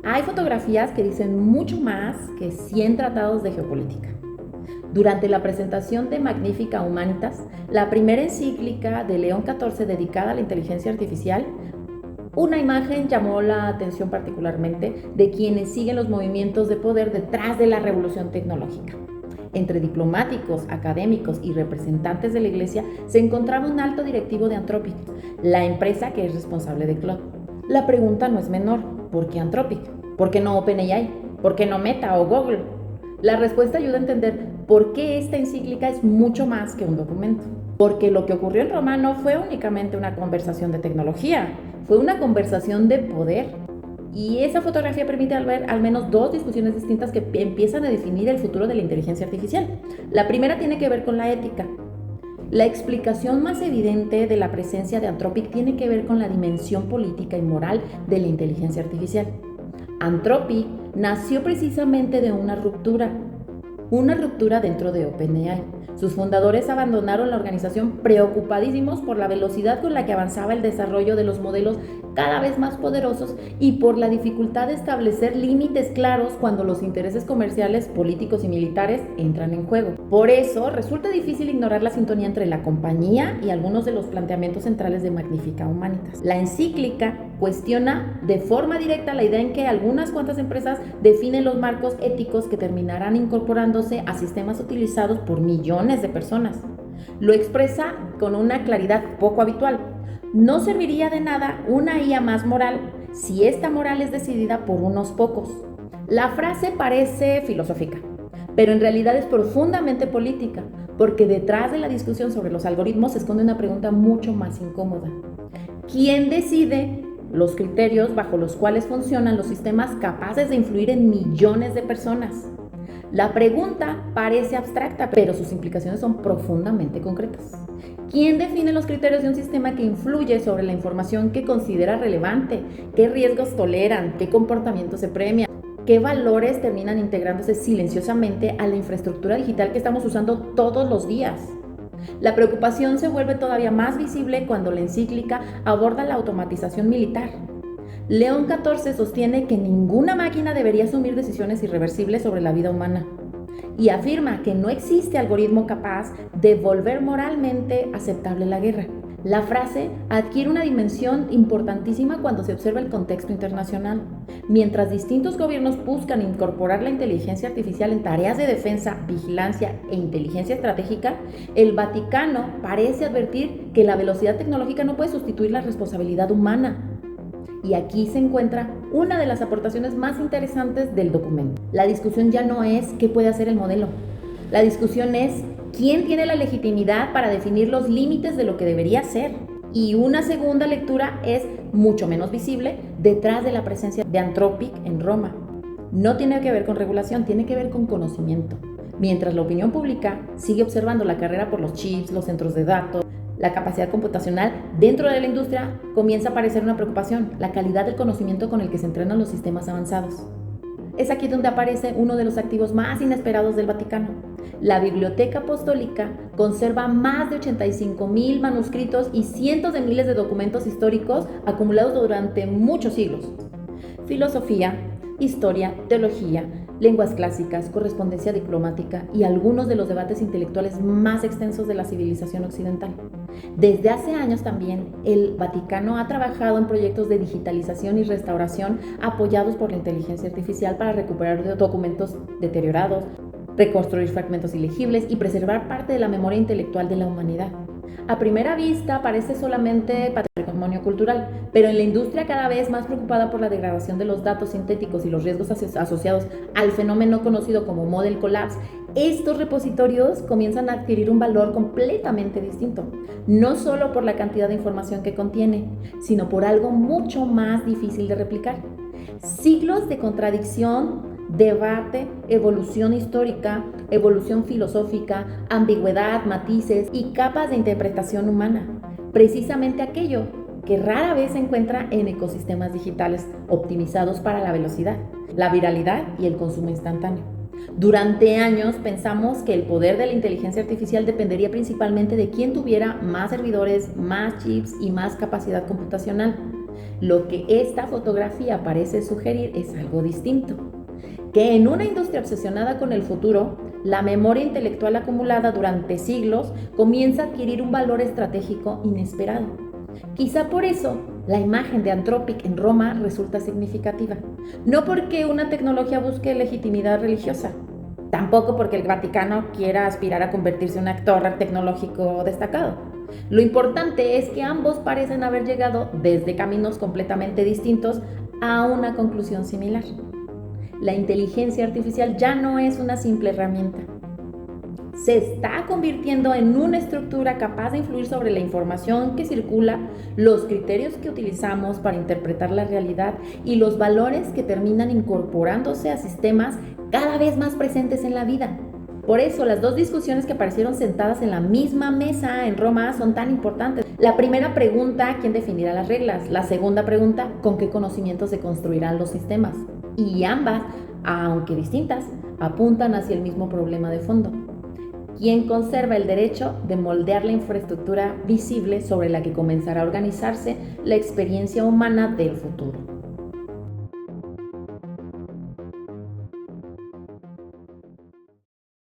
Hay fotografías que dicen mucho más que 100 tratados de geopolítica. Durante la presentación de Magnifica Humanitas, la primera encíclica de León XIV dedicada a la inteligencia artificial, una imagen llamó la atención particularmente de quienes siguen los movimientos de poder detrás de la revolución tecnológica. Entre diplomáticos, académicos y representantes de la Iglesia se encontraba un alto directivo de Anthropic, la empresa que es responsable de Claude. La pregunta no es menor: ¿por qué Anthropic? ¿Por qué no OpenAI? ¿Por qué no Meta o Google? La respuesta ayuda a entender por qué esta encíclica es mucho más que un documento. Porque lo que ocurrió en Roma no fue únicamente una conversación de tecnología, fue una conversación de poder. Y esa fotografía permite ver al menos dos discusiones distintas que empiezan a definir el futuro de la inteligencia artificial. La primera tiene que ver con la ética. La explicación más evidente de la presencia de Anthropic tiene que ver con la dimensión política y moral de la inteligencia artificial. Anthropic nació precisamente de una ruptura dentro de OpenAI. Sus fundadores abandonaron la organización preocupadísimos por la velocidad con la que avanzaba el desarrollo de los modelos cada vez más poderosos y por la dificultad de establecer límites claros cuando los intereses comerciales, políticos y militares entran en juego. Por eso resulta difícil ignorar la sintonía entre la compañía y algunos de los planteamientos centrales de Magnifica Humanitas. La encíclica cuestiona de forma directa la idea en que algunas cuantas empresas definen los marcos éticos que terminarán incorporándose a sistemas utilizados por millones de personas. Lo expresa con una claridad poco habitual. No serviría de nada una IA más moral si esta moral es decidida por unos pocos. La frase parece filosófica, pero en realidad es profundamente política, porque detrás de la discusión sobre los algoritmos se esconde una pregunta mucho más incómoda. ¿Quién decide los criterios bajo los cuales funcionan los sistemas capaces de influir en millones de personas? La pregunta parece abstracta, pero sus implicaciones son profundamente concretas. ¿Quién define los criterios de un sistema que influye sobre la información que considera relevante? ¿Qué riesgos toleran? ¿Qué comportamientos se premian? ¿Qué valores terminan integrándose silenciosamente a la infraestructura digital que estamos usando todos los días? La preocupación se vuelve todavía más visible cuando la encíclica aborda la automatización militar. León XIV sostiene que ninguna máquina debería asumir decisiones irreversibles sobre la vida humana y afirma que no existe algoritmo capaz de volver moralmente aceptable la guerra. La frase adquiere una dimensión importantísima cuando se observa el contexto internacional. Mientras distintos gobiernos buscan incorporar la inteligencia artificial en tareas de defensa, vigilancia e inteligencia estratégica, el Vaticano parece advertir que la velocidad tecnológica no puede sustituir la responsabilidad humana. Y aquí se encuentra una de las aportaciones más interesantes del documento. La discusión ya no es qué puede hacer el modelo. La discusión es quién tiene la legitimidad para definir los límites de lo que debería ser. Y una segunda lectura es mucho menos visible detrás de la presencia de Anthropic en Roma. No tiene que ver con regulación, tiene que ver con conocimiento. Mientras la opinión pública sigue observando la carrera por los chips, los centros de datos, la capacidad computacional dentro de la industria, comienza a aparecer una preocupación: la calidad del conocimiento con el que se entrenan los sistemas avanzados. Es aquí donde aparece uno de los activos más inesperados del Vaticano. La Biblioteca Apostólica conserva más de 85,000 manuscritos y cientos de miles de documentos históricos acumulados durante muchos siglos. Filosofía, historia, teología, lenguas clásicas, correspondencia diplomática y algunos de los debates intelectuales más extensos de la civilización occidental. Desde hace años también, el Vaticano ha trabajado en proyectos de digitalización y restauración apoyados por la inteligencia artificial para recuperar documentos deteriorados, reconstruir fragmentos ilegibles y preservar parte de la memoria intelectual de la humanidad. A primera vista parece solamente patrimonio cultural, pero en la industria cada vez más preocupada por la degradación de los datos sintéticos y los riesgos asociados al fenómeno conocido como Model Collapse, estos repositorios comienzan a adquirir un valor completamente distinto, no solo por la cantidad de información que contiene, sino por algo mucho más difícil de replicar: siglos de contradicción, debate, evolución histórica, evolución filosófica, ambigüedad, matices y capas de interpretación humana. Precisamente aquello que rara vez se encuentra en ecosistemas digitales optimizados para la velocidad, la viralidad y el consumo instantáneo. Durante años pensamos que el poder de la inteligencia artificial dependería principalmente de quién tuviera más servidores, más chips y más capacidad computacional. Lo que esta fotografía parece sugerir es algo distinto, que en una industria obsesionada con el futuro, la memoria intelectual acumulada durante siglos comienza a adquirir un valor estratégico inesperado. Quizá por eso la imagen de Anthropic en Roma resulta significativa, no porque una tecnología busque legitimidad religiosa, tampoco porque el Vaticano quiera aspirar a convertirse en un actor tecnológico destacado. Lo importante es que ambos parecen haber llegado desde caminos completamente distintos a una conclusión similar. La inteligencia artificial ya no es una simple herramienta. Se está convirtiendo en una estructura capaz de influir sobre la información que circula, los criterios que utilizamos para interpretar la realidad y los valores que terminan incorporándose a sistemas cada vez más presentes en la vida. Por eso las dos discusiones que aparecieron sentadas en la misma mesa en Roma son tan importantes. La primera pregunta, ¿quién definirá las reglas? La segunda pregunta, ¿con qué conocimientos se construirán los sistemas? Y ambas, aunque distintas, apuntan hacia el mismo problema de fondo. ¿Quién conserva el derecho de moldear la infraestructura visible sobre la que comenzará a organizarse la experiencia humana del futuro?